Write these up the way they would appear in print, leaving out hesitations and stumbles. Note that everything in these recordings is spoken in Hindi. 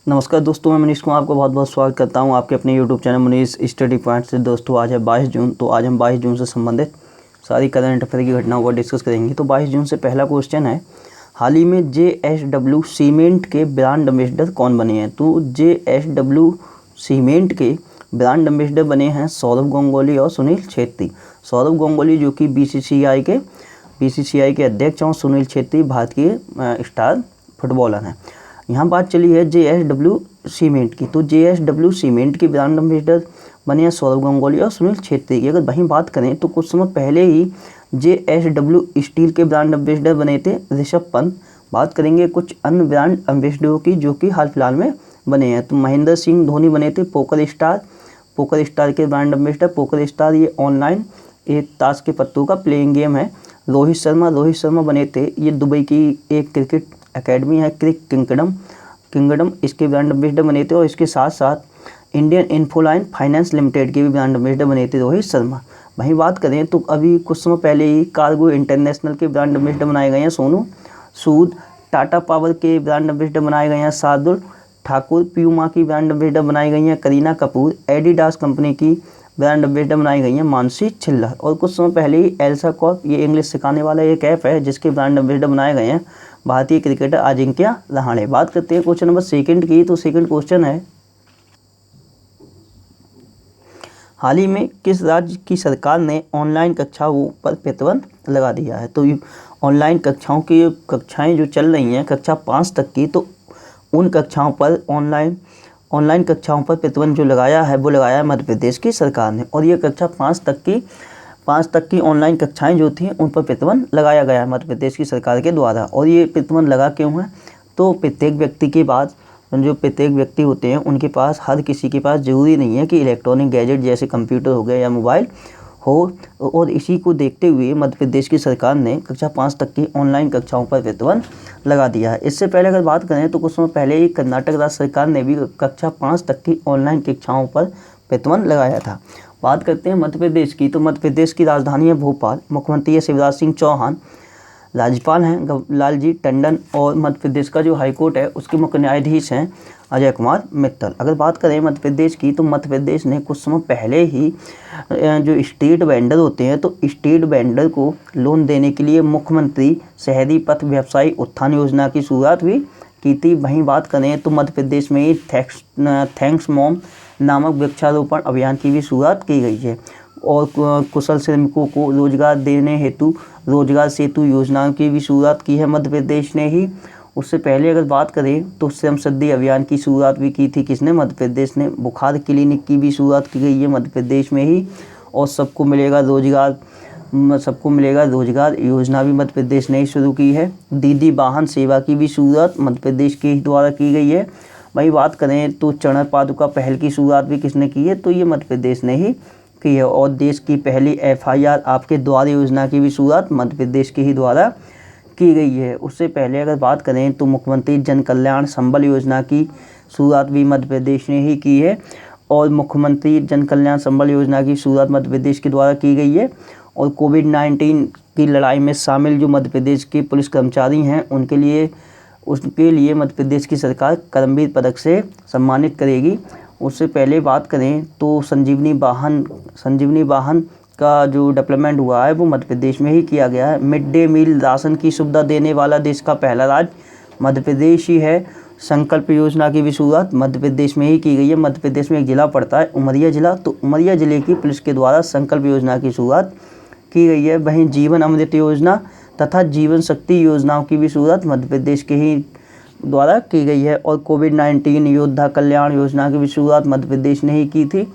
नमस्कार दोस्तों, मैं मनीष कुमार आपको बहुत बहुत स्वागत करता हूं आपके अपने YouTube channel Manish study point से। दोस्तों आज है 22 जून। तो आज हम 22 जून से संबंधित सारी करंट अफेयर की घटनाओं को डिस्कस करेंगे। तो 22 जून से पहला क्वेश्चन है, हाल ही में JSW सीमेंट के ब्रांड एम्बेसडर कौन बने हैं? तो JSW सीमेंट के ब्रांड एम्बेसडर बने हैं सौरभ गांगुली और सुनील छेत्री। सौरभ गांगुली जो कि BCCI के अध्यक्ष और सुनील छेत्री भारत के स्टार फुटबॉलर हैं। यहाँ बात चली है JSW सीमेंट की। तो JSW सीमेंट के ब्रांड एम्बेसडर बने हैं सौरभ गांगुली और सुनील छेत्री की। अगर वहीं बात करें तो कुछ समय पहले ही JSW स्टील के ब्रांड एम्बेसडर बने थे ऋषभ पंत। बात करेंगे कुछ अन्य ब्रांड एम्बेसडरों की जो कि हाल फिलहाल में बने हैं। तो महेंद्र सिंह धोनी बने थे पोकर स्टार के ब्रांड एम्बेसडर। पोकर स्टार ये ऑनलाइन एक ताश के पत्तों का प्लेइंग गेम है। रोहित शर्मा बने थे, ये दुबई की एक क्रिकेट एकेडमी है क्रिक किंगडम, इसके ब्रांड एम्बेसडर बने थे। और इसके साथ साथ इंडियन इन्फोलाइन फाइनेंस लिमिटेड के भी ब्रांड एम्बेसडर बने थे रोहित शर्मा। वहीं बात करें तो अभी कुछ समय पहले ही कार्गो इंटरनेशनल के ब्रांड एम्बेसडर बनाए गए हैं सोनू सूद। टाटा पावर के ब्रांड एम्बेसडर बनाए गए हैं शार्दुल ठाकुर। प्यूमा की ब्रांड एम्बेसडर बनाई गई हैं करीना कपूर। एडिडास कंपनी की ब्रांड एम्बेसडर बनाई गई हैं मानसी छिल्लर। और कुछ समय पहले ही एल्सा कॉर्प, ये इंग्लिश सिखाने वाला एक ऐप है जिसके ब्रांड एम्बेसडर बनाए गए हैं भारतीय क्रिकेटर अजिंक्य रहाणे। बात करते हैं क्वेश्चन नंबर सेकंड की। तो सेकंड क्वेश्चन है, हाल ही में किस राज्य की सरकार ने ऑनलाइन कक्षाओं पर प्रतिबंध लगा दिया है? तो ऑनलाइन कक्षाएं जो चल रही हैं कक्षा 5 तक की, तो उन कक्षाओं पर ऑनलाइन कक्षाओं पर प्रतिबंध जो लगाया है वो लगाया है मध्य प्रदेश की सरकार ने। और ये कक्षा 5 तक की ऑनलाइन कक्षाएं जो थी उन पर प्रतिबंध लगाया गया है मध्य प्रदेश की सरकार के द्वारा। और ये प्रतिबंध लगा क्यों है? तो प्रत्येक व्यक्ति होते हैं उनके पास, हर किसी के पास ज़रूरी नहीं है कि इलेक्ट्रॉनिक गैजेट जैसे कंप्यूटर हो गया या मोबाइल हो। और इसी को देखते हुए मध्य प्रदेश की सरकार ने कक्षा 5 तक की ऑनलाइन कक्षाओं पर प्रतिबंध लगा दिया है। इससे पहले अगर बात करें तो कुछ समय पहले ही कर्नाटक राज्य सरकार ने भी कक्षा 5 तक की ऑनलाइन कक्षाओं पर प्रतिबंध लगाया था। बात करते हैं मध्य प्रदेश की। तो मध्य प्रदेश की राजधानी है भोपाल। मुख्यमंत्री है शिवराज सिंह चौहान। राज्यपाल हैं लालजी टंडन। और मध्य प्रदेश का जो हाईकोर्ट है उसके मुख्य न्यायाधीश हैं अजय कुमार मित्तल। अगर बात करें मध्य प्रदेश की, तो मध्य प्रदेश ने कुछ समय पहले ही जो स्ट्रीट वेंडर होते हैं, तो स्ट्रीट वेंडर को लोन देने के लिए मुख्यमंत्री शहरी पथ व्यवसायी उत्थान योजना की शुरुआत भी की थी। वहीं बात करें तो मध्य प्रदेश में ही थैंक्स मॉम नामक वृक्षारोपण अभियान की भी शुरुआत की गई है। और कुशल श्रमिकों को रोजगार देने हेतु रोजगार सेतु योजना की भी शुरुआत की है मध्य प्रदेश ने ही। उससे पहले अगर बात करें तो श्रम सिद्धि अभियान की शुरुआत भी की थी किसने? मध्य प्रदेश ने। बुखार क्लिनिक की भी शुरुआत की गई है मध्य प्रदेश में ही। और सबको मिलेगा रोजगार योजना भी मध्य प्रदेश ने ही शुरू की है। दीदी वाहन सेवा की भी शुरुआत मध्य प्रदेश के द्वारा की गई है। वहीं बात करें तो चरण पादुका पहल की शुरुआत भी किसने की है? तो ये मध्य प्रदेश ने ही की है। और देश की पहली FIR आपके द्वार योजना की भी शुरुआत मध्य प्रदेश के ही द्वारा की गई है। उससे पहले अगर बात करें तो मुख्यमंत्री जन कल्याण संबल योजना की शुरुआत भी मध्य प्रदेश ने ही की है। और मुख्यमंत्री जन कल्याण संबल योजना की शुरुआत मध्य प्रदेश के द्वारा की गई है। और कोविड-19 की लड़ाई में शामिल जो मध्य प्रदेश के पुलिस कर्मचारी हैं उनके लिए मध्य प्रदेश की सरकार कर्मवीर पदक से सम्मानित करेगी। उससे पहले बात करें तो संजीवनी वाहन का जो डेवलपमेंट हुआ है वो मध्य प्रदेश में ही किया गया है। मिड डे मील राशन की सुविधा देने वाला देश का पहला राज्य मध्य प्रदेश ही है। संकल्प योजना की भी शुरुआत मध्य प्रदेश में ही की गई है। मध्य प्रदेश में एक जिला पड़ता है उमरिया जिला, तो उमरिया जिले की पुलिस के द्वारा संकल्प योजना की शुरुआत की गई है। वहीं जीवन अमृत योजना तथा जीवन शक्ति योजनाओं की भी शुरुआत मध्य प्रदेश के ही द्वारा की गई है। और कोविड-19 योद्धा कल्याण योजना की भी शुरुआत मध्य प्रदेश ने ही की थी।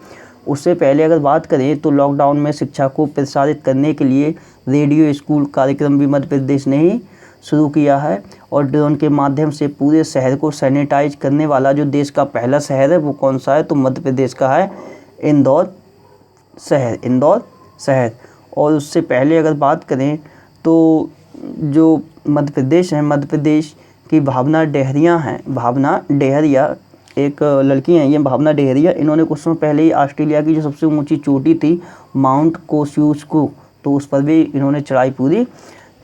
उससे पहले अगर बात करें तो लॉकडाउन में शिक्षा को प्रसारित करने के लिए रेडियो स्कूल कार्यक्रम भी मध्य प्रदेश ने ही शुरू किया है। और ड्रोन के माध्यम से पूरे शहर को सैनिटाइज करने वाला जो देश का पहला शहर है वो कौन सा है? तो मध्य प्रदेश का है इंदौर शहर। और उससे पहले अगर बात करें तो जो मध्य प्रदेश है, मध्य प्रदेश की भावना डेहरिया एक लड़की हैं, ये भावना डेहरिया। इन्होंने कुछ समय पहले ही ऑस्ट्रेलिया की जो सबसे ऊंची चोटी थी माउंट कोस्यूस्कू, तो उस पर भी इन्होंने चढ़ाई पूरी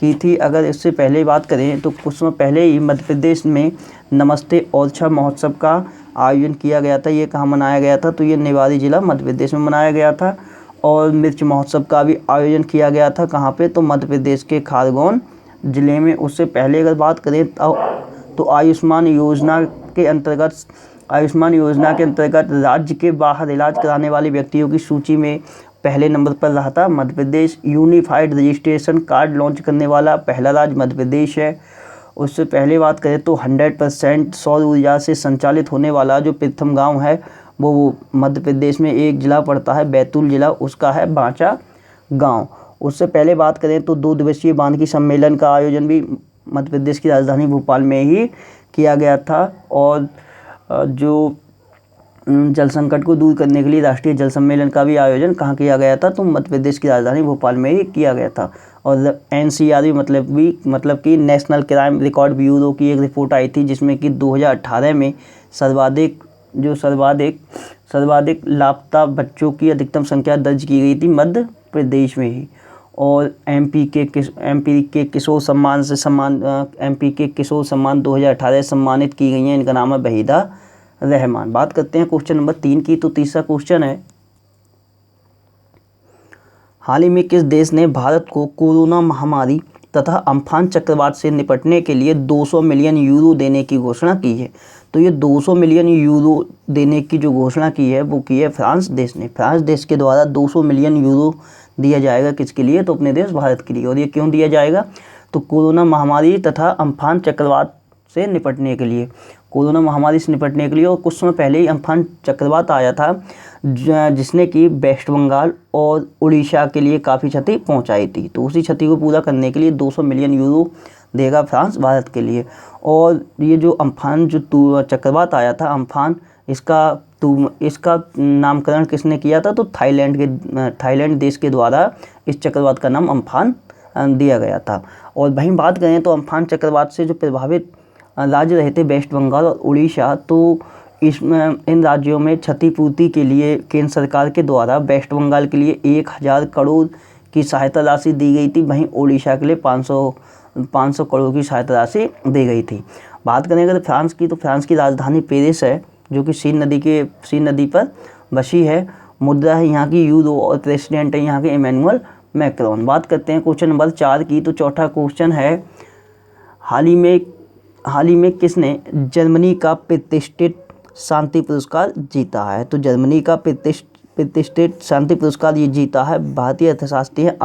की थी। अगर इससे पहले बात करें तो कुछ समय पहले ही मध्य प्रदेश में नमस्ते ओरछा महोत्सव का आयोजन किया गया था। ये कहाँ मनाया गया था? तो ये निवाड़ी जिला मध्य प्रदेश में मनाया गया था। और मिर्च महोत्सव का भी आयोजन किया गया था। कहाँ पे? तो मध्य प्रदेश के खरगोन ज़िले में। उससे पहले अगर बात करें तो आयुष्मान योजना के अंतर्गत राज्य के बाहर इलाज कराने वाले व्यक्तियों की सूची में पहले नंबर पर रहा था Madhya Pradesh. Unified registration card launch करने वाला पहला राज्य मध्य प्रदेश है। उससे पहले बात करें तो 100% सौर ऊर्जा से संचालित होने वाला जो प्रथम गांव है वो मध्य प्रदेश में एक ज़िला पड़ता है, बैतूल ज़िला, उसका है बांचा गांव। उससे पहले बात करें तो 2 दिवसीय बांधकी सम्मेलन का आयोजन भी मध्य प्रदेश की राजधानी भोपाल में ही किया गया था। और जो जल संकट को दूर करने के लिए राष्ट्रीय जल सम्मेलन का भी आयोजन कहाँ किया गया था? तो मध्य प्रदेश की राजधानी भोपाल में ही किया गया था। और NCRB मतलब कि नेशनल क्राइम रिकॉर्ड ब्यूरो की एक रिपोर्ट आई थी जिसमें कि 2018 में सर्वाधिक लापता बच्चों की अधिकतम संख्या दर्ज की गई थी मध्य प्रदेश में ही। और MP के किशोर सम्मान 2018 सम्मानित की गई हैं। इनका नाम है वहीदा रहमान। बात करते हैं क्वेश्चन नंबर 3 की। तो तीसरा क्वेश्चन है, हाल ही में किस देश ने भारत को कोरोना महामारी तथा अम्फान चक्रवात से निपटने के लिए 200 मिलियन यूरो देने की घोषणा की है? तो ये 200 मिलियन यूरो देने की जो घोषणा की है वो की है फ्रांस देश ने। फ्रांस देश के द्वारा 200 मिलियन यूरो दिया जाएगा किसके लिए? तो अपने देश भारत के लिए। और ये क्यों दिया जाएगा? तो कोरोना महामारी तथा अम्फान चक्रवात से निपटने के लिए, कोरोना महामारी से निपटने के लिए। और कुछ समय पहले ही अम्फान चक्रवात आया था जिसने कि वेस्ट बंगाल और उड़ीसा के लिए काफ़ी क्षति पहुंचाई थी। तो उसी क्षति को पूरा करने के लिए 200 मिलियन यूरो देगा फ्रांस भारत के लिए। और ये जो अम्फान चक्रवात आया था अम्फान, इसका नामकरण किसने किया था? तो थाईलैंड देश के द्वारा इस चक्रवात का नाम अम्फान दिया गया था। और वहीं बात करें तो अम्फान चक्रवात से जो प्रभावित राज्य रहे थे वेस्ट बंगाल और उड़ीसा, तो इन राज्यों में क्षतिपूर्ति के लिए केंद्र सरकार के द्वारा वेस्ट बंगाल के लिए 1000 करोड़ की सहायता राशि दी गई थी। वहीं उड़ीसा के लिए 500 करोड़ की सहायता राशि दी गई थी। बात करें अगर फ्रांस की, तो फ्रांस की राजधानी पेरिस है जो कि सीन नदी पर बसी है। मुद्रा है यहाँ की यूरो और प्रेसिडेंट है यहाँ के इमैनुअल मैक्रोन। बात करते हैं क्वेश्चन नंबर 4 की। तो चौथा क्वेश्चन है, हाल ही में किसने जर्मनी का प्रतिष्ठित शांति पुरस्कार जीता है? तो जर्मनी का प्रतिष्ठित शांति पुरस्कार ये जीता है भारतीय अर्थशास्त्री हैं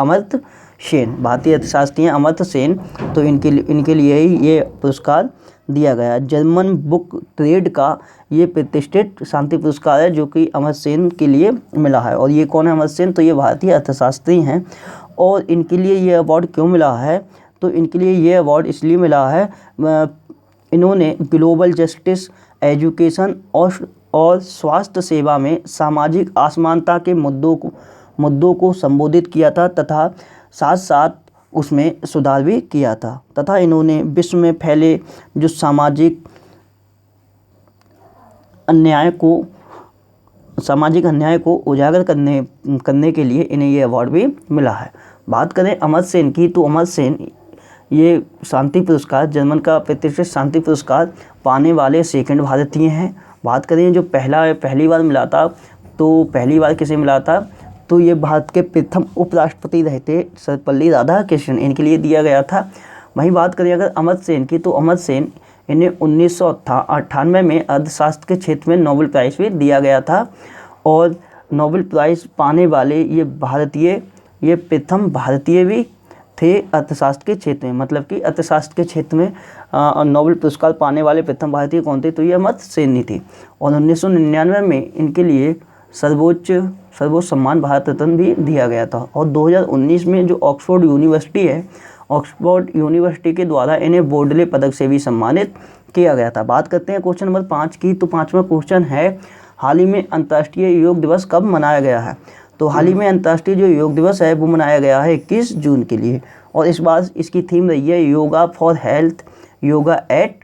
अमर्त्य सेन। तो इनके लिए ही ये पुरस्कार दिया गया। जर्मन बुक ट्रेड का ये प्रतिष्ठित शांति पुरस्कार है जो कि अमर्त्य सेन के लिए मिला है। और ये कौन है अमर्त्य सेन? तो ये भारतीय अर्थशास्त्री हैं। और इनके लिए ये अवार्ड क्यों मिला है? तो इनके लिए ये अवार्ड इसलिए मिला है, इन्होंने ग्लोबल जस्टिस, एजुकेशन और स्वास्थ्य सेवा में सामाजिक असमानता के मुद्दों को संबोधित किया था तथा साथ साथ उसमें सुधार भी किया था। तथा इन्होंने विश्व में फैले जो सामाजिक अन्याय को उजागर करने के लिए इन्हें ये अवार्ड भी मिला है। बात करें अमर्त्य सेन की, तो अमर्त्य सेन ये शांति पुरस्कार, जर्मन का प्रतिष्ठित शांति पुरस्कार पाने वाले सेकंड भारतीय हैं। बात करें जो पहली बार मिला था, तो पहली बार किसे मिला था? तो ये भारत के प्रथम उपराष्ट्रपति रहे थे सर्वपल्ली राधाकृष्णन, इनके लिए दिया गया था। वहीं बात करें अगर अमर्त्य सेन की, तो अमर्त्य सेन इन्हें 1998 में अर्थशास्त्र के क्षेत्र में नोबेल प्राइज़ भी दिया गया था। और नोबेल प्राइज़ पाने वाले ये प्रथम भारतीय भी थे अर्थशास्त्र के क्षेत्र में। मतलब कि अर्थशास्त्र के क्षेत्र में नोबेल पुरस्कार पाने वाले प्रथम भारतीय कौन थे? तो ये अमर्त्य सेन ही थे। और 1999 में इनके लिए सर्वोच्च सम्मान भारत रत्न भी दिया गया था। और 2019 में जो ऑक्सफोर्ड यूनिवर्सिटी के द्वारा इन्हें बोर्डले पदक से भी सम्मानित किया गया था। बात करते हैं क्वेश्चन नंबर 5 की। तो 5वां क्वेश्चन है, हाल ही में अंतर्राष्ट्रीय योग दिवस कब मनाया गया है? तो हाल ही में अंतर्राष्ट्रीय जो योग दिवस है वो मनाया गया है 21 जून के लिए। और इस बार इसकी थीम रही है yoga for health, yoga at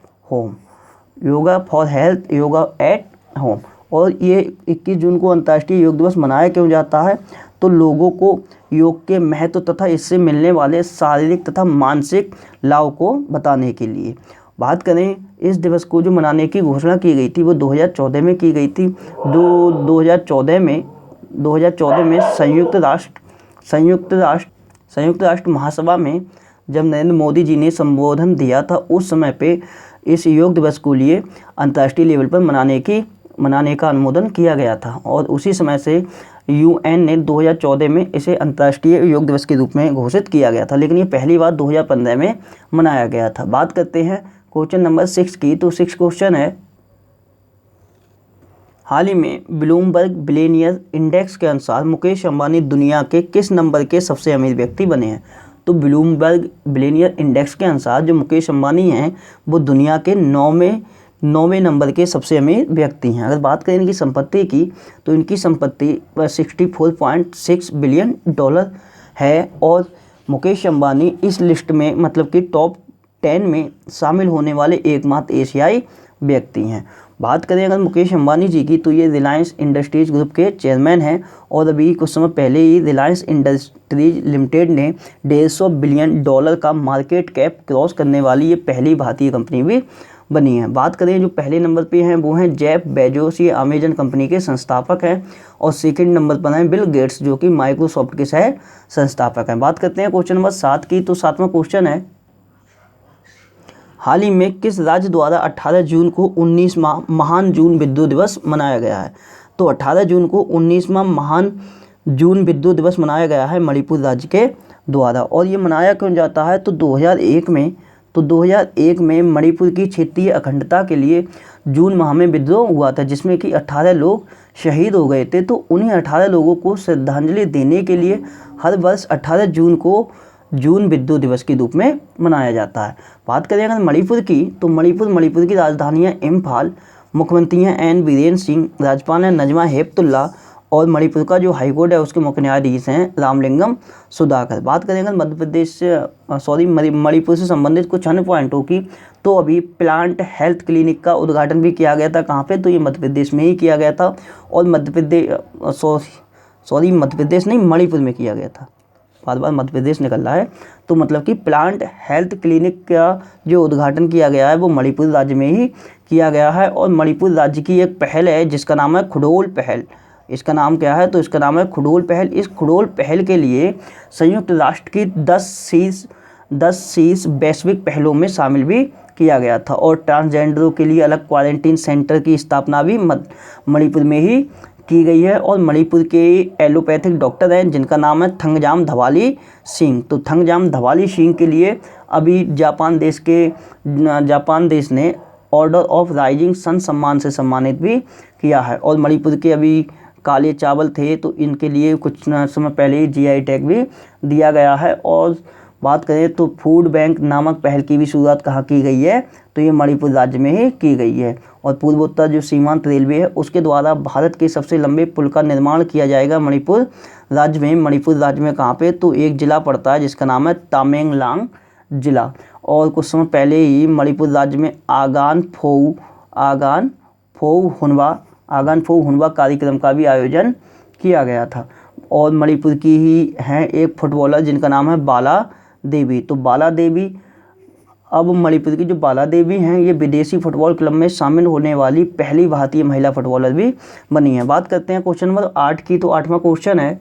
home. और ये 21 जून को अंतर्राष्ट्रीय योग दिवस मनाया क्यों जाता है? तो लोगों को योग के महत्व तथा इससे मिलने वाले शारीरिक तथा मानसिक लाभ को बताने के लिए। बात करें इस दिवस को जो मनाने की घोषणा की गई थी वो 2014 में की गई थी। 2014 में संयुक्त राष्ट्र महासभा में जब नरेंद्र मोदी जी ने संबोधन दिया था, उस समय पे इस योग दिवस को लिए अंतर्राष्ट्रीय लेवल पर मनाने का अनुमोदन किया गया था और उसी समय से यूएन ने 2014 में इसे अंतर्राष्ट्रीय योग दिवस के रूप में घोषित किया गया था, लेकिन ये पहली बार 2015 में मनाया गया था। बात करते हैं क्वेश्चन नंबर 6 की। तो 6 क्वेश्चन है, हाल ही में ब्लूमबर्ग बिलियनियर इंडेक्स के अनुसार मुकेश अंबानी दुनिया के किस नंबर के सबसे अमीर व्यक्ति बने हैं। तो ब्लूमबर्ग बिलियनियर इंडेक्स के अनुसार जो मुकेश अंबानी हैं वो दुनिया के 9वें नंबर के सबसे अमीर व्यक्ति हैं। अगर बात करें इनकी संपत्ति की तो इनकी संपत्ति 64.6 बिलियन डॉलर है और मुकेश अंबानी इस लिस्ट में मतलब कि टॉप 10 में शामिल होने वाले एकमात्र एशियाई व्यक्ति हैं। बात करें अगर मुकेश अंबानी जी की तो ये रिलायंस इंडस्ट्रीज ग्रुप के चेयरमैन हैं और अभी कुछ समय पहले ही रिलायंस इंडस्ट्रीज लिमिटेड ने $150 बिलियन का मार्केट कैप क्रॉस करने वाली ये पहली भारतीय कंपनी भी बनी है। बात करें जो पहले नंबर पे हैं वो हैं जेफ बेजोस, ये अमेजन कंपनी के संस्थापक हैं और सेकंड नंबर पर हैं बिल गेट्स जो कि माइक्रोसॉफ्ट के सह संस्थापक हैं। बात करते हैं क्वेश्चन नंबर 7 की। तो 7वां क्वेश्चन है, हाल ही में किस राज्य द्वारा 18 जून को 19वां महान जून विद्युत दिवस मनाया गया है। तो 18 जून को 19वां महान जून विद्युत दिवस मनाया गया है मणिपुर राज्य के द्वारा। और ये मनाया क्यों जाता है तो 2001 में मणिपुर की क्षेत्रीय अखंडता के लिए जून माह में विद्रोह हुआ था जिसमें कि 18 लोग शहीद हो गए थे। तो उन्हीं 18 लोगों को श्रद्धांजलि देने के लिए हर वर्ष 18 जून को जून विद्युत दिवस के रूप में मनाया जाता है। बात करें अगर मणिपुर की तो मणिपुर की राजधानी है इम्फाल, मुख्यमंत्री हैं एन बीरेन सिंह, राज्यपाल हैं नजमा हेपतुल्ला और मणिपुर का जो हाईकोर्ट है उसके मुख्य न्यायाधीश हैं रामलिंगम सुधाकर। बात करें अगर मणिपुर से संबंधित कुछ अन्य पॉइंटों की तो अभी प्लांट हेल्थ क्लिनिक का उद्घाटन भी किया गया था। कहाँ पे तो ये मध्य प्रदेश में ही किया गया था और मणिपुर में किया गया था। बार मध्य प्रदेश निकल रहा है तो मतलब कि प्लांट हेल्थ क्लिनिक का जो उद्घाटन किया गया है वो मणिपुर राज्य में ही किया गया है और मणिपुर राज्य की एक पहल है जिसका नाम है खुडोल पहल। इसका नाम क्या है तो इसका नाम है खुडोल पहल। इस खुडोल पहल के लिए संयुक्त राष्ट्र की 10 शीर्ष वैश्विक पहलों में शामिल भी किया गया था और ट्रांसजेंडरों के लिए अलग क्वारंटीन सेंटर की स्थापना भी मणिपुर में ही की गई है। और मणिपुर के एलोपैथिक डॉक्टर हैं जिनका नाम है थंगजाम धवाली सिंह। तो थंगजाम धवाली सिंह के लिए अभी जापान देश ने ऑर्डर ऑफ राइजिंग सन सम्मान से सम्मानित भी किया है। और मणिपुर के अभी काले चावल थे तो इनके लिए कुछ समय पहले ही जीआई टैग भी दिया गया है। और बात करें तो फूड बैंक नामक पहल की भी शुरुआत कहाँ की गई है तो ये मणिपुर राज्य में ही की गई है। और पूर्वोत्तर जो सीमांत रेलवे है उसके द्वारा भारत के सबसे लंबे पुल का निर्माण किया जाएगा मणिपुर राज्य में। मणिपुर राज्य में कहाँ पे तो एक ज़िला पड़ता है जिसका नाम है तामेंगलांग ज़िला। और कुछ समय पहले ही मणिपुर राज्य में आगान फोउ हुनवा कार्यक्रम का भी आयोजन किया गया था। और मणिपुर की ही हैं एक फुटबॉलर जिनका नाम है बाला देवी। तो बाला देवी अब मणिपुर की जो बाला देवी हैं ये विदेशी फुटबॉल क्लब में शामिल होने वाली पहली भारतीय महिला फुटबॉलर भी बनी है। बात करते हैं क्वेश्चन नंबर 8 की। तो 8वां क्वेश्चन है,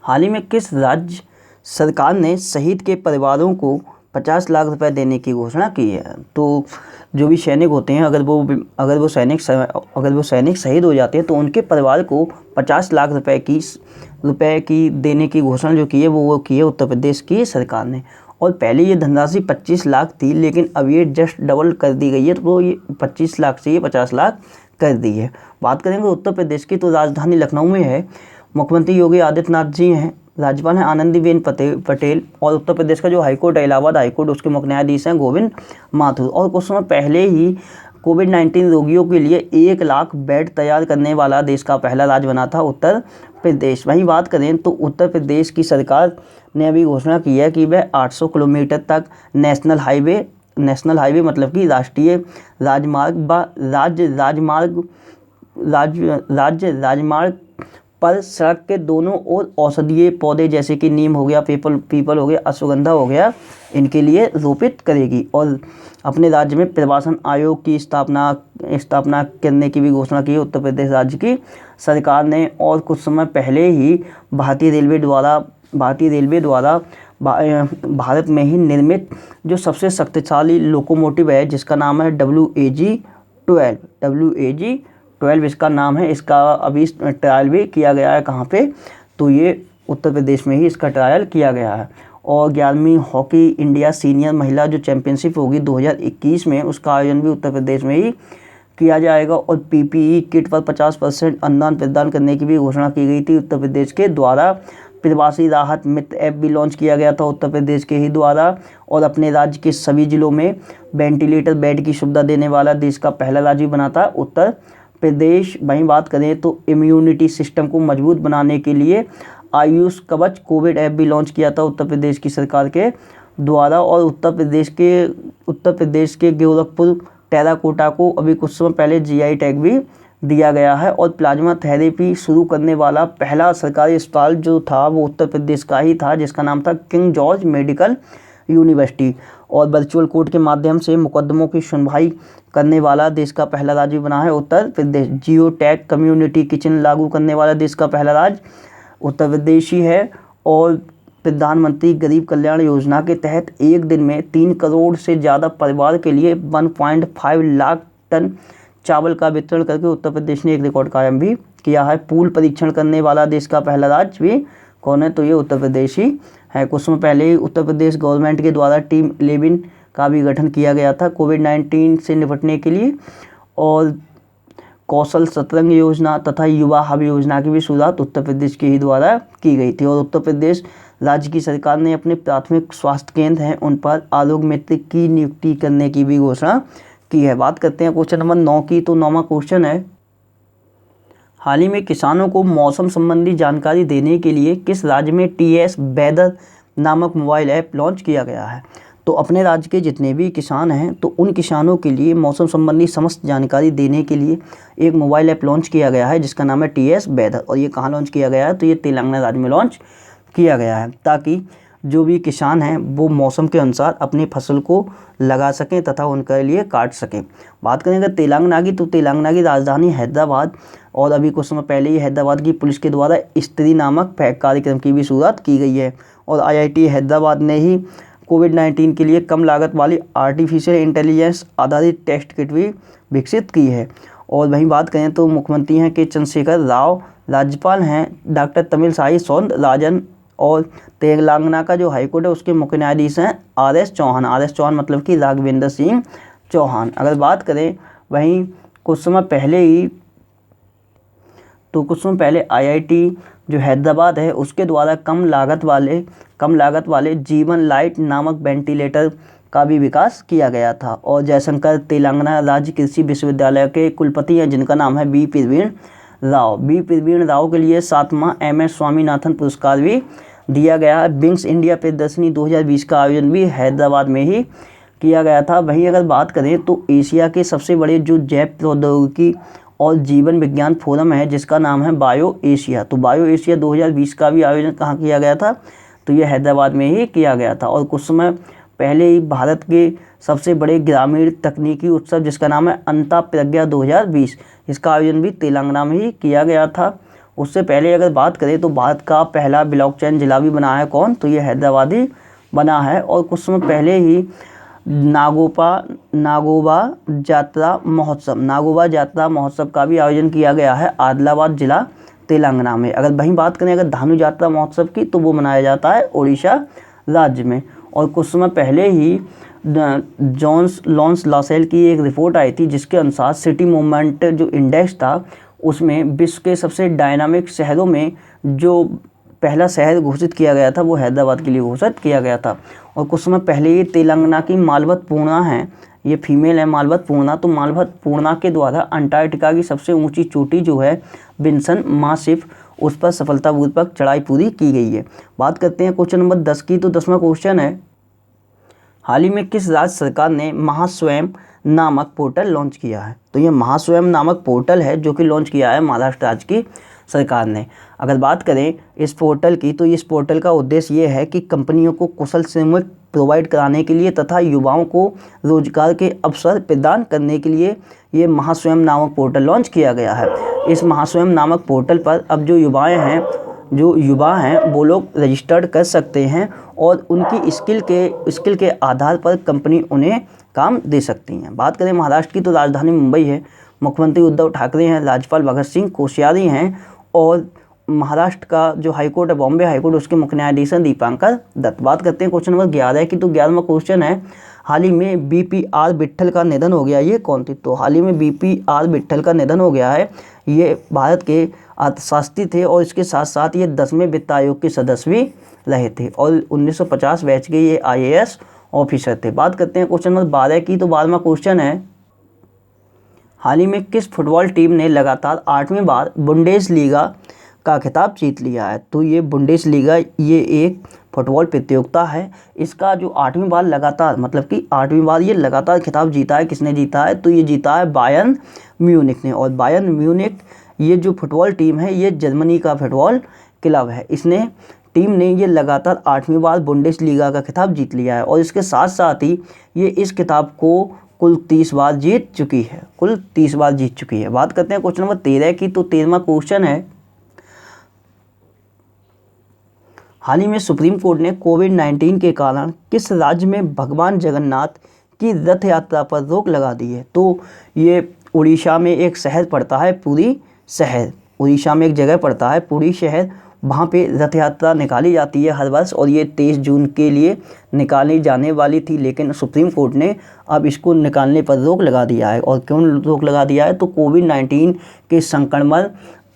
हाल ही में किस राज्य सरकार ने शहीद के परिवारों को 50 लाख रुपए देने की घोषणा की है। तो जो भी सैनिक होते हैं अगर वो सैनिक शहीद हो जाते हैं तो उनके परिवार को 50 लाख रुपए की देने की घोषणा जो की है वो की है उत्तर प्रदेश की सरकार ने। और पहले ये धनराशि 25 लाख थी लेकिन अब ये जस्ट डबल कर दी गई है तो ये 25 लाख से ये 50 लाख कर दी है। बात करेंगे उत्तर प्रदेश की तो राजधानी लखनऊ में है, मुख्यमंत्री योगी आदित्यनाथ जी हैं, राज्यपाल हैं आनंदीबेन पटेल और उत्तर प्रदेश का जो हाईकोर्ट है इलाहाबाद हाईकोर्ट उसके मुख्य न्यायाधीश हैं गोविंद माथुर। और कुछ समय पहले ही कोविड-19 रोगियों के लिए 1 लाख बेड तैयार करने वाला देश का पहला राज्य बना था उत्तर प्रदेश। वहीं बात करें तो उत्तर प्रदेश की सरकार ने अभी घोषणा की है कि वह 800 किलोमीटर तक नेशनल हाईवे मतलब कि राष्ट्रीय राजमार्ग पर सड़क के दोनों ओर औषधीय पौधे जैसे कि नीम हो गया, पीपल हो गया, अश्वगंधा हो गया, इनके लिए रोपित करेगी। और अपने राज्य में प्रवासन आयोग की स्थापना करने की भी घोषणा की उत्तर प्रदेश राज्य की सरकार ने। और कुछ समय पहले ही भारतीय रेलवे द्वारा भारत में ही निर्मित जो सबसे शक्तिशाली लोकोमोटिव है जिसका नाम है WAG-12 इसका नाम है। इसका अभी ट्रायल भी किया गया है कहाँ पे, तो ये उत्तर प्रदेश में ही इसका ट्रायल किया गया है। और 11वीं हॉकी इंडिया सीनियर महिला जो चैंपियनशिप होगी 2021 में, उसका आयोजन भी उत्तर प्रदेश में ही किया जाएगा। और PPE किट पर 50% अनुदान प्रदान करने की भी घोषणा की गई थी उत्तर प्रदेश के द्वारा। प्रवासी राहत मित्र ऐप भी लॉन्च किया गया था उत्तर प्रदेश के ही द्वारा। और अपने राज्य के सभी जिलों में वेंटिलेटर बेड की सुविधा देने वाला देश का पहला राज्य बना था उत्तर प्रदेश। वहीं बात करें तो इम्यूनिटी सिस्टम को मजबूत बनाने के लिए आयुष कवच कोविड ऐप भी लॉन्च किया था उत्तर प्रदेश की सरकार के द्वारा। और उत्तर प्रदेश के गोरखपुर टेराकोटा को अभी कुछ समय पहले GI टैग भी दिया गया है। और प्लाज्मा थेरेपी शुरू करने वाला पहला सरकारी अस्पताल जो था वो उत्तर प्रदेश का ही था, जिसका नाम था किंग जॉर्ज मेडिकल यूनिवर्सिटी। और वर्चुअल कोर्ट के माध्यम से मुकदमों की सुनवाई करने वाला देश का पहला राज्य बना है Uttar Pradesh. Geo tag community kitchen लागू करने वाला देश का पहला राज्य उत्तर प्रदेश ही है। और प्रधानमंत्री गरीब कल्याण योजना के तहत एक दिन में 3 करोड़ से ज़्यादा परिवार के लिए 1.5 लाख टन चावल का वितरण करके उत्तर प्रदेश ने एक रिकॉर्ड कायम भी किया है। पूल परीक्षण करने वाला देश का पहला राज्य भी कौन है, तो ये उत्तर प्रदेश ही है। कुछ समय पहले ही उत्तर प्रदेश गवर्नमेंट के द्वारा टीम 11 का भी गठन किया गया था कोविड-19 से निपटने के लिए। और कौशल शतरंग योजना तथा युवा हब योजना की भी शुरुआत उत्तर प्रदेश के ही द्वारा की गई थी। और उत्तर प्रदेश राज्य की सरकार ने अपने प्राथमिक स्वास्थ्य केंद्र हैं उन पर आरोग्य मित्र की नियुक्ति करने की भी घोषणा की है। बात करते हैं क्वेश्चन नंबर 9 की, तो 9वां क्वेश्चन है, हाल ही में किसानों को मौसम संबंधी जानकारी देने के लिए किस राज्य में TS वेदर नामक मोबाइल ऐप लॉन्च किया गया है। तो अपने राज्य के जितने भी किसान हैं तो उन किसानों के लिए मौसम संबंधी समस्त जानकारी देने के लिए एक मोबाइल ऐप लॉन्च किया गया है जिसका नाम है TS वेदर। और ये कहाँ लॉन्च किया गया है, तो ये तेलंगाना राज्य में लॉन्च किया गया है, ताकि जो भी किसान हैं वो मौसम के अनुसार अपनी फसल को लगा सकें तथा उनके लिए काट सकें। बात करें अगर तेलंगाना की, तो तेलंगाना की राजधानी हैदराबाद, और अभी कुछ समय पहले ही हैदराबाद की पुलिस के द्वारा स्त्री नामक कार्यक्रम की भी शुरुआत की गई है। और IIT हैदराबाद ने ही कोविड-19 के लिए कम लागत वाली आर्टिफिशियल इंटेलिजेंस आधारित टेस्ट किट भी विकसित की है। और वहीं बात करें तो मुख्यमंत्री हैं के चंद्रशेखर राव, राज्यपाल हैं डॉक्टर तमिलसाई सौंदरराजन, और तेलंगाना का जो हाईकोर्ट है उसके मुख्य न्यायाधीश हैं RS चौहान मतलब कि राघवेंद्र सिंह चौहान। अगर बात करें वहीं कुछ समय पहले IIT जो हैदराबाद है उसके द्वारा कम लागत वाले जीवन लाइट नामक वेंटिलेटर का भी विकास किया गया था। और जयशंकर तेलंगाना राज्य कृषि विश्वविद्यालय के कुलपति हैं जिनका नाम है बी प्रवीण राव के लिए 7वां MS स्वामीनाथन पुरस्कार भी दिया गया है। विंग्स इंडिया प्रदर्शनी 2020 का आयोजन भी हैदराबाद में ही किया गया था। वहीं अगर बात करें तो एशिया के सबसे बड़े जो जैव प्रौद्योगिकी और जीवन विज्ञान फोरम है जिसका नाम है बायो एशिया, तो बायो एशिया 2020 का भी आयोजन कहाँ किया गया था, तो ये हैदराबाद में ही किया गया था। और कुछ समय पहले ही भारत के सबसे बड़े ग्रामीण तकनीकी उत्सव जिसका नाम है अंता प्रज्ञा 2020, इसका आयोजन भी तेलंगाना में ही किया गया था। उससे पहले अगर बात करें तो भारत का पहला ब्लॉकचेन जिला भी बना है कौन, तो ये हैदराबाद ही बना है। और कुछ समय पहले ही नागोबा यात्रा महोत्सव का भी आयोजन किया गया है आदिलाबाद जिला तेलंगाना में। अगर वहीं बात करें अगर धानु यात्रा महोत्सव की, तो वो मनाया जाता है उड़ीसा राज्य में। और कुछ समय पहले ही जॉन्स लॉन्स लासेल की एक रिपोर्ट आई थी जिसके अनुसार सिटी मूवमेंट जो इंडेक्स था उसमें विश्व के सबसे डायनामिक शहरों में जो पहला शहर घोषित किया गया था वो हैदराबाद के लिए घोषित किया गया था। और कुछ समय पहले ही तेलंगाना की मालवत पूर्णा है, ये फीमेल है मालवत पूर्णा, तो मालवत पूर्णा के द्वारा अंटार्कटिका की सबसे ऊंची चोटी जो है विंसन मासिफ, उस पर सफलतापूर्वक चढ़ाई पूरी की गई है। बात करते हैं क्वेश्चन नंबर 10 की, तो 10वां क्वेश्चन है, हाल ही में किस राज्य सरकार ने महास्वयं नामक पोर्टल लॉन्च किया है। तो ये महास्वयं नामक पोर्टल है जो कि लॉन्च किया है महाराष्ट्र राज्य की सरकार ने। अगर बात करें इस पोर्टल की, तो इस पोर्टल का उद्देश्य ये है कि कंपनियों को कुशल श्रमिक प्रोवाइड कराने के लिए तथा युवाओं को रोजगार के अवसर प्रदान करने के लिए ये महास्वयं नामक पोर्टल लॉन्च किया गया है। इस महास्वयं नामक पोर्टल पर अब जो युवा हैं वो लोग रजिस्टर्ड कर सकते हैं और उनकी स्किल के आधार पर कंपनी उन्हें काम दे सकती हैं। बात करें महाराष्ट्र की, तो राजधानी मुंबई है, मुख्यमंत्री उद्धव ठाकरे हैं, राज्यपाल भगत सिंह कोश्यारी हैं और महाराष्ट्र का जो हाईकोर्ट है, बॉम्बे हाईकोर्ट, उसके मुख्य न्यायाधीश हैं दीपांकर दत्त। बात करते हैं क्वेश्चन नंबर 11 की, तो 11वां क्वेश्चन है, हाल ही में BPR विट्ठल का निधन हो गया, ये कौन थी? तो हाल ही में BPR विट्ठल का निधन हो गया है। ये भारत के अर्थशास्त्री थे और इसके साथ साथ ये 10वें वित्त आयोग के सदस्य भी रहे थे और 1950 बैच के ये IAS ऑफिसर थे। बात करते हैं क्वेश्चन नंबर 12 की, तो 12वां क्वेश्चन है, हाल ही में किस फुटबॉल टीम ने लगातार 8वीं बार बुंडेसलीगा का खिताब जीत लिया है? तो ये बुंडेसलीगा ये एक फुटबॉल प्रतियोगिता है। इसका जो 8वीं बार लगातार, मतलब कि 8वीं बार ये लगातार खिताब जीता है, किसने जीता है? तो ये जीता है बायर्न म्यूनिख ने। और बायर्न म्यूनिख ये जो फुटबॉल टीम है ये जर्मनी का फुटबॉल क्लब है। टीम ने ये लगातार 8वीं बार बुंडेसलीगा का खिताब जीत लिया है और इसके साथ साथ ही ये इस खिताब को कुल 30 बार जीत चुकी है। बात करते हैं क्वेश्चन नंबर 13 की, तो 13वां क्वेश्चन है, हाल ही में सुप्रीम कोर्ट ने कोविड-19 के कारण किस राज्य में भगवान जगन्नाथ की रथ यात्रा पर रोक लगा दी है? तो ये उड़ीसा में एक शहर पड़ता है, पुरी शहर। उड़ीसा में एक जगह पड़ता है पुरी शहर, वहाँ पे रथ यात्रा निकाली जाती है हर वर्ष और ये 23 जून के लिए निकाली जाने वाली थी, लेकिन सुप्रीम कोर्ट ने अब इसको निकालने पर रोक लगा दिया है। और क्यों रोक लगा दिया है? तो कोविड-19 के संक्रमण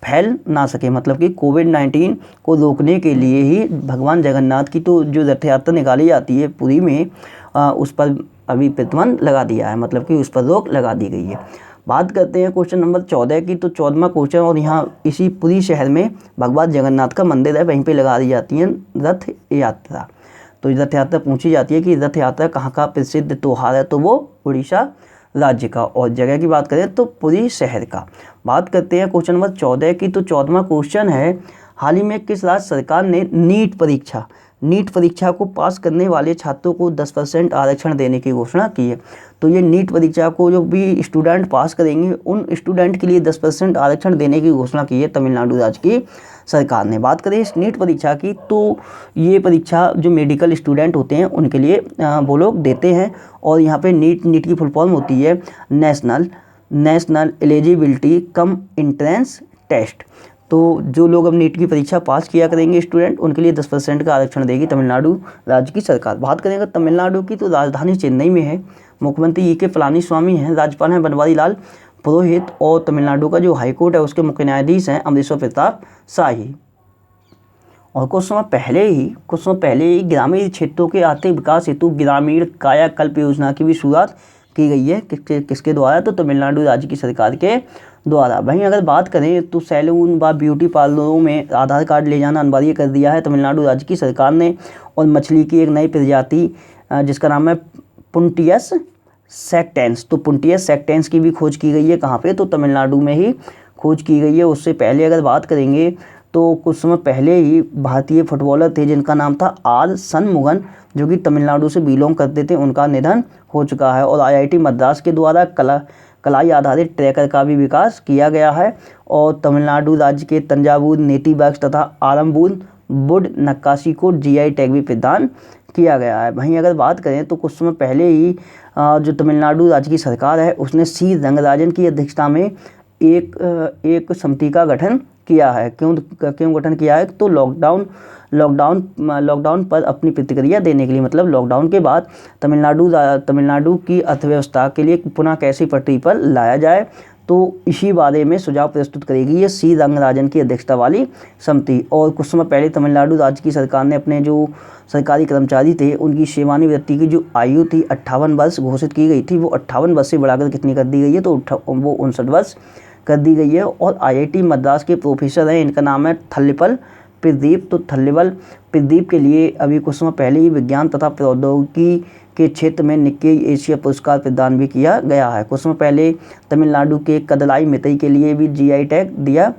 फैल ना सके, मतलब कि कोविड-19 को रोकने के लिए ही भगवान जगन्नाथ की तो जो रथ यात्रा निकाली जाती है पुरी में, उस पर अभी प्रतिबंध लगा दिया है, मतलब कि उस पर रोक लगा दी गई है। बात करते हैं क्वेश्चन नंबर 14 की, तो 14वां क्वेश्चन, और यहाँ इसी पुरी शहर में भगवान जगन्नाथ का मंदिर है, वहीं पे लगा दी जाती है रथ यात्रा। तो रथ यात्रा पूछी जाती है कि रथ यात्रा कहाँ का प्रसिद्ध त्यौहार है? तो वो उड़ीसा राज्य का। और जगह की बात करें तो पुरी शहर का। बात करते हैं क्वेश्चन नंबर 14 की, तो 14वां क्वेश्चन है, हाल ही में किस राज्य सरकार ने नीट परीक्षा को पास करने वाले छात्रों को 10% आरक्षण देने की घोषणा की है? तो ये नीट परीक्षा को जो भी स्टूडेंट पास करेंगे उन स्टूडेंट के लिए 10% आरक्षण देने की घोषणा की है तमिलनाडु राज्य की सरकार ने। बात करें इस नीट परीक्षा की, तो ये परीक्षा जो मेडिकल स्टूडेंट होते हैं उनके लिए वो लोग देते हैं और यहाँ पे नीट की फुल फॉर्म होती है national eligibility cum entrance test. तो जो लोग अब नीट की परीक्षा पास किया करेंगे स्टूडेंट, उनके लिए 10% का आरक्षण देगी तमिलनाडु राज्य की सरकार। बात करेंगे तमिलनाडु की, तो राजधानी चेन्नई में है, मुख्यमंत्री E.K. पलानीस्वामी हैं, राज्यपाल हैं बनवारी लाल पुरोहित और तमिलनाडु का जो हाईकोर्ट है उसके मुख्य न्यायाधीश हैं अमरेश्वर प्रताप शाही। और कुछ समय पहले ही ग्रामीण क्षेत्रों के आर्थिक विकास हेतु ग्रामीण कायाकल्प योजना की भी शुरुआत की गई है। किसके द्वारा? तो तमिलनाडु राज्य की सरकार के द्वारा। वहीं अगर बात करें तो सैलून व ब्यूटी पार्लरों में आधार कार्ड ले जाना अनिवार्य कर दिया है तमिलनाडु राज्य की सरकार ने। और मछली की एक नई प्रजाति जिसका नाम है पुंटियस सेक्टेंस, तो पुंटियस सेक्टेंस की भी खोज की गई है। कहाँ पे? तो तमिलनाडु में ही खोज की गई है। उससे पहले अगर बात करेंगे तो कुछ समय पहले ही भारतीय फुटबॉलर थे जिनका नाम था R शनमुगन, जो कि तमिलनाडु से बिलोंग करते थे, उनका निधन हो चुका है। और IIT मद्रास के द्वारा कलाई आधारित ट्रैकर का भी विकास किया गया है। और तमिलनाडु राज्य के तंजावुर नेति वर्क्स तथा आरंबूर वुड नक्काशी को GI टैग भी प्रदान किया गया है। वहीं अगर बात करें तो कुछ समय पहले ही जो तमिलनाडु राज्य की सरकार है उसने C रंगराजन की अध्यक्षता में एक समिति का गठन किया है। क्यों गठन किया है? तो लॉकडाउन पर अपनी प्रतिक्रिया देने के लिए, मतलब लॉकडाउन के बाद तमिलनाडु की अर्थव्यवस्था के लिए पुनः कैसे पटरी पर लाया जाए, तो इसी बारे में सुझाव प्रस्तुत करेगी ये C रंगराजन की अध्यक्षता वाली समिति। और कुछ समय पहले तमिलनाडु राज्य की सरकार ने अपने जो सरकारी कर्मचारी थे उनकी सेवानिवृत्ति की जो आयु थी 58 वर्ष घोषित की गई थी, वो 58 वर्ष से बढ़ाकर कितनी कर दी गई है? तो वो 59 वर्ष कर दी गई है। और IIT मद्रास के प्रोफेसर हैं, इनका नाम है थल्लिपल प्रदीप। तो थल्लिपल प्रदीप के लिए अभी कुछ समय पहले ही विज्ञान तथा प्रौद्योगिकी के क्षेत्र में निक्केई एशिया पुरस्कार प्रदान भी किया गया है। कुछ समय पहले तमिलनाडु के कदलाई मितई के लिए भी GI टैग दिया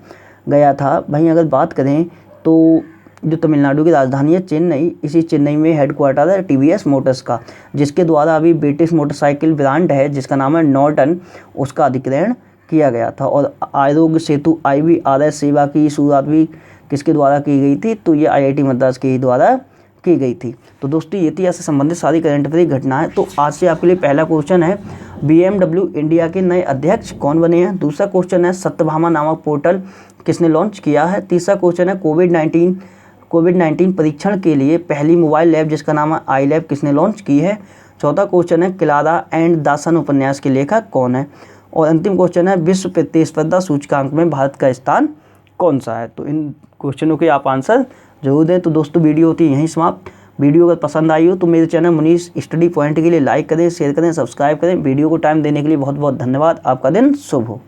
गया था। वहीं अगर बात करें तो जो तमिलनाडु की राजधानी है चेन्नई, इसी चेन्नई में हेडक्वार्टर है टीवीएस मोटर्स का, जिसके द्वारा अभी ब्रिटिश मोटरसाइकिल ब्रांड है जिसका नाम है नॉर्टन, उसका अधिग्रहण किया गया था। और आरोग्य सेतु IVRS सेवा की शुरुआत भी किसके द्वारा की गई थी, तो ये IIT मद्रास के ही द्वारा की गई थी। तो दोस्तों ये थी ऐसे संबंधित सारी करंट अफेयर की घटनाएं। तो आज से आपके लिए पहला क्वेश्चन है BMW इंडिया के नए अध्यक्ष कौन बने हैं। दूसरा क्वेश्चन है सत्यभामा नामक पोर्टल किसने लॉन्च किया है। तीसरा क्वेश्चन है कोविड-19 परीक्षण के लिए पहली मोबाइल लैब जिसका नाम है iLab किसने लॉन्च की है। चौथा क्वेश्चन है क्लारा एंड दासन उपन्यास के लेखक कौन है। और अंतिम क्वेश्चन है विश्व प्रतिस्पर्धा सूचकांक में भारत का स्थान कौन सा है। तो इन क्वेश्चनों के आप आंसर जरूर दें। तो दोस्तों वीडियो होती है यहीं समाप्त। वीडियो अगर पसंद आई हो तो मेरे चैनल मुनीष स्टडी पॉइंट के लिए लाइक करें, शेयर करें, सब्सक्राइब करें। वीडियो को टाइम देने के लिए बहुत बहुत धन्यवाद। आपका दिन शुभ हो।